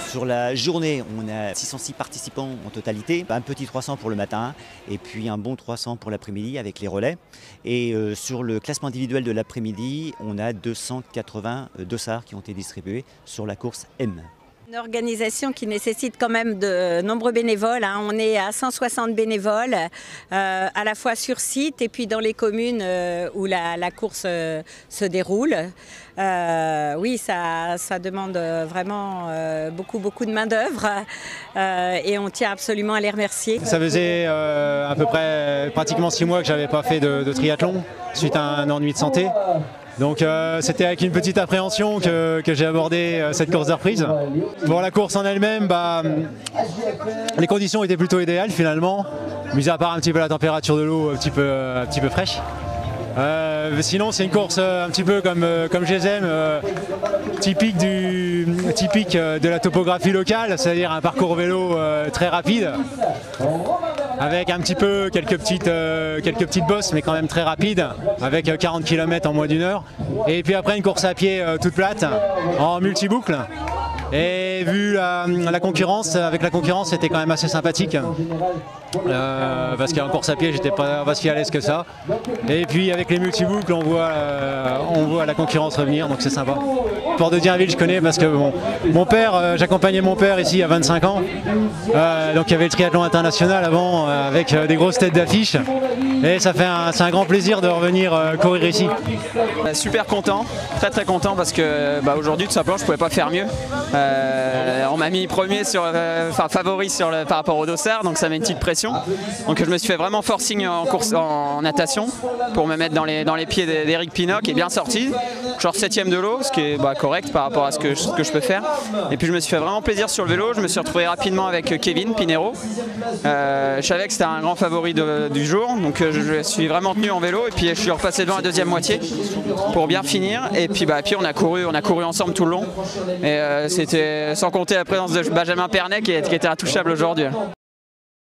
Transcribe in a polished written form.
Sur la journée, on a 606 participants en totalité, un petit 300 pour le matin et puis un bon 300 pour l'après-midi avec les relais. Et sur le classement individuel de l'après-midi, on a 280 dossards qui ont été distribués sur la course M. Une organisation qui nécessite quand même de nombreux bénévoles. On est à 160 bénévoles, à la fois sur site et puis dans les communes où la course se déroule. Oui, ça demande vraiment beaucoup de main-d'œuvre et on tient absolument à les remercier. Ça faisait à peu près pratiquement 6 mois que je n'avais pas fait de triathlon suite à un ennui de santé. Donc c'était avec une petite appréhension que j'ai abordé cette course de reprise. Pour la course en elle-même, les conditions étaient plutôt idéales finalement, mis à part un petit peu la température de l'eau un petit peu fraîche. Sinon c'est une course un petit peu comme je les aime, typique de la topographie locale, c'est-à-dire un parcours vélo très rapide, avec un petit peu quelques petites bosses mais quand même très rapides, avec 40 km en moins d'1 heure. Et puis après une course à pied toute plate, en multiboucle. Et vu la concurrence, avec la concurrence c'était quand même assez sympathique. Parce qu'en course à pied j'étais pas si à l'aise que ça. Et puis avec les multiboucles on voit la concurrence revenir, donc c'est sympa. Port de Dienville je connais parce que mon père, j'accompagnais mon père ici à 25 ans. Donc il y avait le triathlon international avant avec des grosses têtes d'affiche. Et c'est un grand plaisir de revenir courir ici. Super content, très content parce que aujourd'hui tout simplement je pouvais pas faire mieux. On m'a mis premier favori par rapport au dossard, donc ça met une petite pression. Donc je me suis fait vraiment forcing en natation pour me mettre dans les pieds d'Eric Pinoc, qui est bien sorti, genre 7ème de l'eau, ce qui est correct par rapport à ce que je peux faire. Et puis je me suis fait vraiment plaisir sur le vélo, je me suis retrouvé rapidement avec Kevin Pinero. Je savais que c'était un grand favori du jour, donc je suis vraiment tenu en vélo et puis je suis repassé devant la deuxième moitié pour bien finir. Et puis on a couru ensemble tout le long. Et c'était sans compter la présence de Benjamin Pernet qui était intouchable aujourd'hui.